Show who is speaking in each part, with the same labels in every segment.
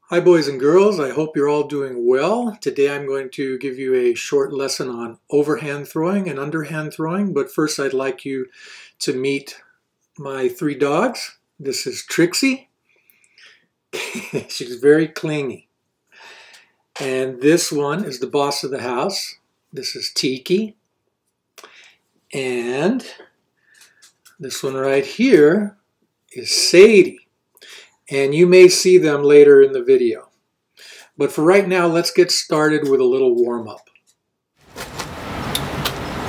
Speaker 1: Hi boys and girls, I hope you're all doing well. Today I'm going to give you a short lesson on overhand throwing and underhand throwing, but first I'd like you to meet my three dogs. This is Trixie. She's very clingy. And this one is the boss of the house. This is Tiki. And this one right here is Sadie. And you may see them later in the video. But for right now, let's get started with a little warm-up.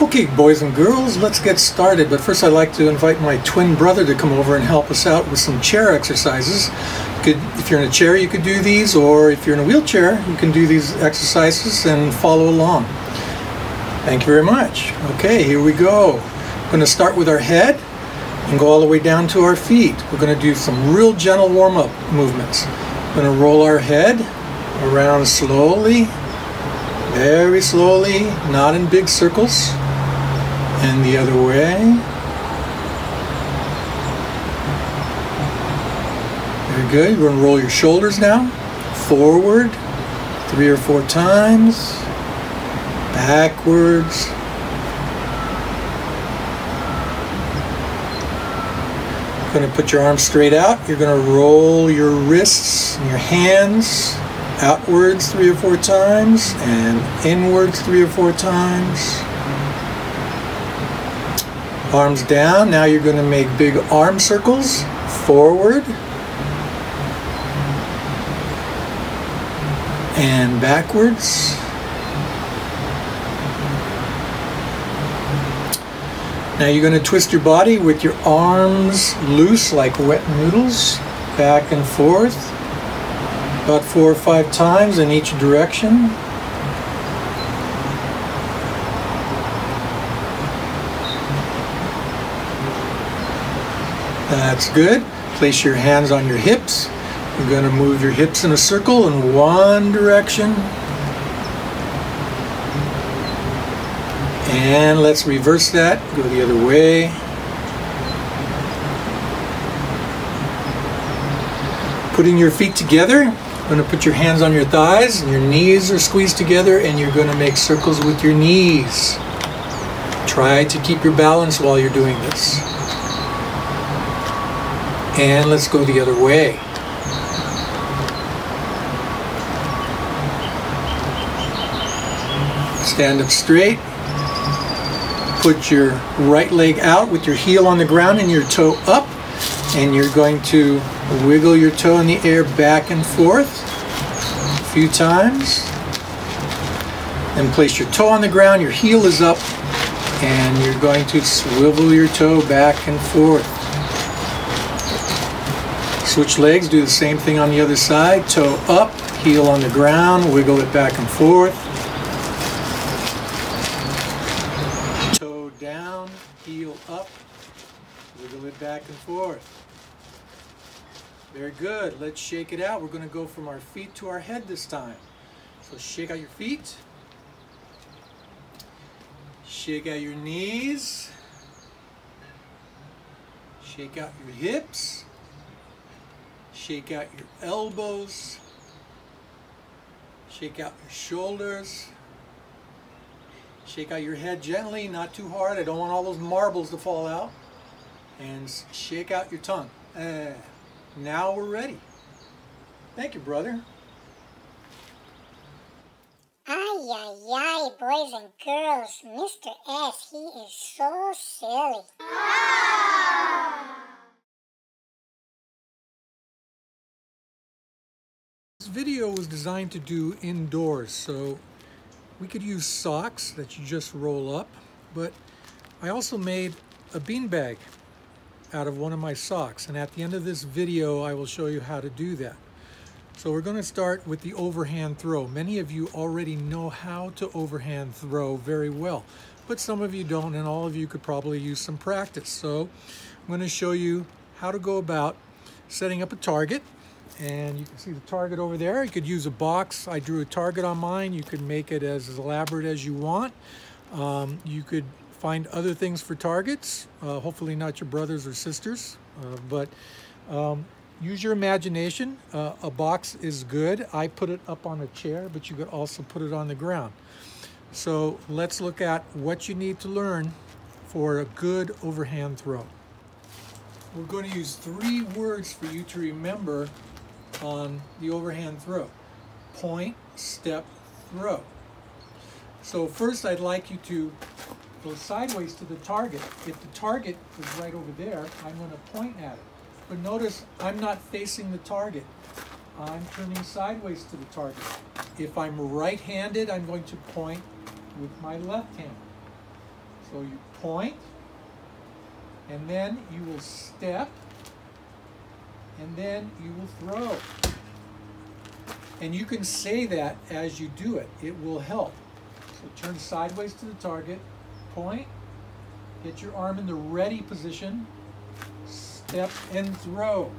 Speaker 1: Okay, boys and girls, let's get started. But first I'd like to invite my twin brother to come over and help us out with some chair exercises. If you're in a chair, you could do these, or if you're in a wheelchair, you can do these exercises and follow along. Thank you very much. Okay, here we go. We're going to start with our head and go all the way down to our feet. We're going to do some real gentle warm-up movements. We're going to roll our head around slowly, very slowly, not in big circles, and the other way. Very good. You're going to roll your shoulders now, forward 3 or 4 times, backwards, you're going to put your arms straight out. You're going to roll your wrists and your hands outwards 3 or 4 times and inwards 3 or 4 times. Arms down. Now you're going to make big arm circles forward and backwards. Now you're going to twist your body with your arms loose like wet noodles, back and forth, about 4 or 5 times in each direction. That's good. Place your hands on your hips. You're going to move your hips in a circle in one direction. And let's reverse that, go the other way. Putting your feet together, you're going to put your hands on your thighs and your knees are squeezed together and you're going to make circles with your knees. Try to keep your balance while you're doing this. And let's go the other way. Stand up straight. Put your right leg out with your heel on the ground and your toe up, and you're going to wiggle your toe in the air back and forth a few times. Then place your toe on the ground, your heel is up, and you're going to swivel your toe back and forth. Switch legs, do the same thing on the other side. Toe up, heel on the ground, wiggle it back and forth. Down, heel up, wiggle it back and forth. Very good. Let's shake it out. We're going to go from our feet to our head this time. So shake out your feet. Shake out your knees. Shake out your hips. Shake out your elbows. Shake out your shoulders. Shake out your head gently, not too hard. I don't want all those marbles to fall out. And shake out your tongue. Now we're ready. Thank you, brother.
Speaker 2: Ay, ay, ay, boys and girls. Mr. S, he is so silly.
Speaker 1: This video was designed to do indoors, so we could use socks that you just roll up, but I also made a beanbag out of one of my socks, and at the end of this video I will show you how to do that. So we're going to start with the overhand throw. Many of you already know how to overhand throw very well, but some of you don't, and all of you could probably use some practice. So I'm going to show you how to go about setting up a target. And you can see the target over there. You could use a box. I drew a target on mine. You could make it as elaborate as you want. You could find other things for targets, hopefully not your brothers or sisters, but use your imagination. A box is good. I put it up on a chair, but you could also put it on the ground. So let's look at what you need to learn for a good overhand throw. We're going to use 3 words for you to remember on the overhand throw. Point, step, throw. So first I'd like you to go sideways to the target. If the target is right over there, I'm going to point at it. But notice I'm not facing the target. I'm turning sideways to the target. If I'm right-handed, I'm going to point with my left hand. So you point, and then you will step, and then you will throw. And you can say that as you do it. It will help. So turn sideways to the target, point, get your arm in the ready position, step and throw.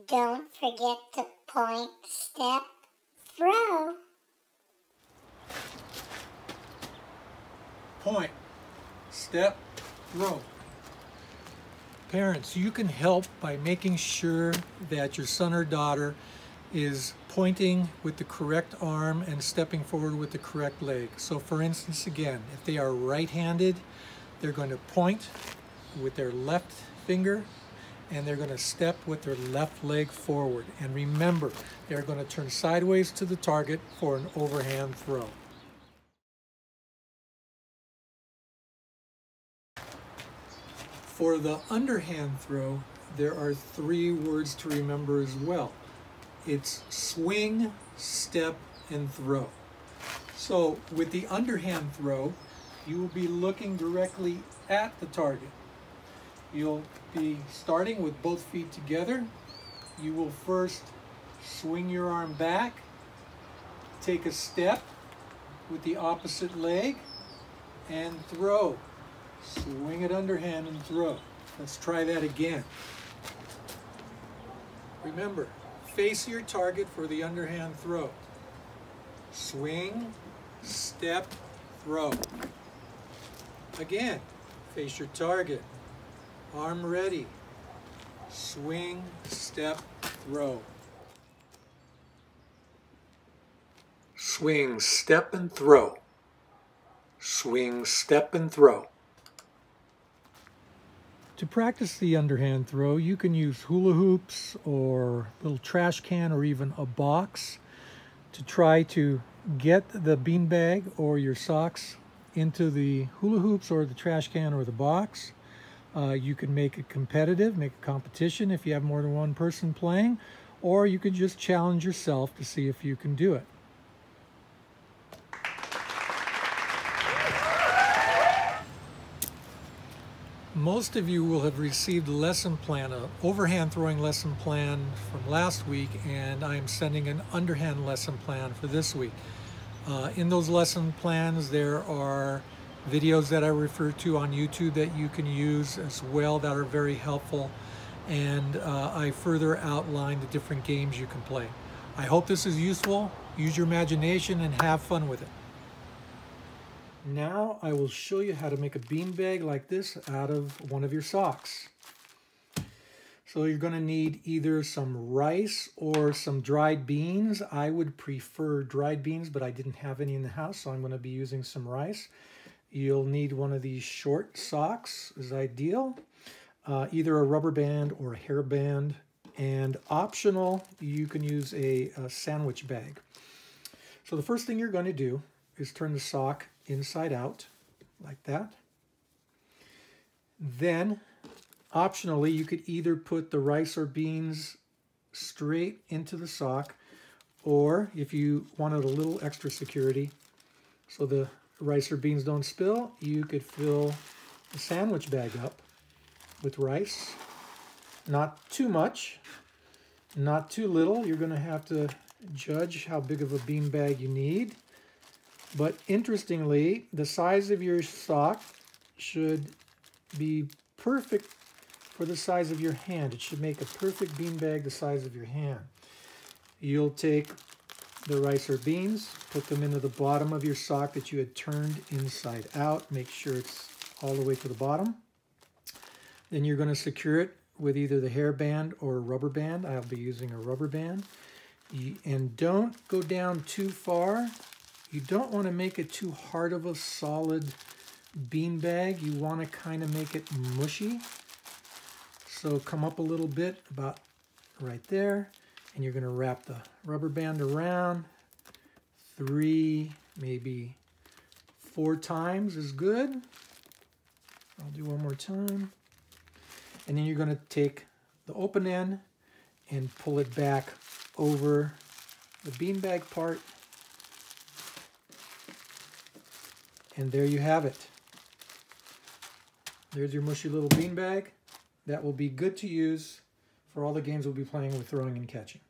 Speaker 2: Don't forget to point, step, throw.
Speaker 1: Point, step, throw. Parents, you can help by making sure that your son or daughter is pointing with the correct arm and stepping forward with the correct leg. So for instance, again, if they are right-handed, they're going to point with their left finger and they're going to step with their left leg forward. And remember, they're going to turn sideways to the target for an overhand throw. For the underhand throw, there are 3 words to remember as well. It's swing, step, and throw. So with the underhand throw, you will be looking directly at the target. You'll be starting with both feet together. You will first swing your arm back, take a step with the opposite leg, and throw. Swing it underhand and throw. Let's try that again. Remember, face your target for the underhand throw. Swing, step, throw. Again, face your target. Arm ready. Swing, step, throw. Swing, step, and throw. Swing, step, and throw. To practice the underhand throw, you can use hula hoops or a little trash can or even a box to try to get the beanbag or your socks into the hula hoops or the trash can or the box. You can make it competitive, make a competition if you have more than one person playing, or you could just challenge yourself to see if you can do it. Most of you will have received a lesson plan, an overhand throwing lesson plan from last week, and I am sending an underhand lesson plan for this week. In those lesson plans, there are videos that I refer to on YouTube that you can use as well that are very helpful, and I further outline the different games you can play. I hope this is useful. Use your imagination and have fun with it. Now I will show you how to make a beanbag like this out of one of your socks. So you're going to need either some rice or some dried beans. I would prefer dried beans, but I didn't have any in the house, so I'm going to be using some rice. You'll need one of these short socks, is ideal. Either a rubber band or a hair band. And optional, you can use a sandwich bag. So the first thing you're going to do is turn the sock inside out, like that. Then, optionally, you could either put the rice or beans straight into the sock, or if you wanted a little extra security, so the rice or beans don't spill, you could fill the sandwich bag up with rice. Not too much, not too little. You're going to have to judge how big of a bean bag you need. But interestingly, the size of your sock should be perfect for the size of your hand. It should make a perfect beanbag the size of your hand. You'll take the rice or beans, put them into the bottom of your sock that you had turned inside out. Make sure it's all the way to the bottom. Then you're going to secure it with either the hairband or a rubber band. I'll be using a rubber band. And don't go down too far. You don't want to make it too hard of a solid bean bag. You want to kind of make it mushy. So come up a little bit, about right there, and you're going to wrap the rubber band around 3, maybe 4 times is good. I'll do one more time. And then you're going to take the open end and pull it back over the beanbag part. And there you have it. There's your mushy little beanbag. That will be good to use for all the games we'll be playing with throwing and catching.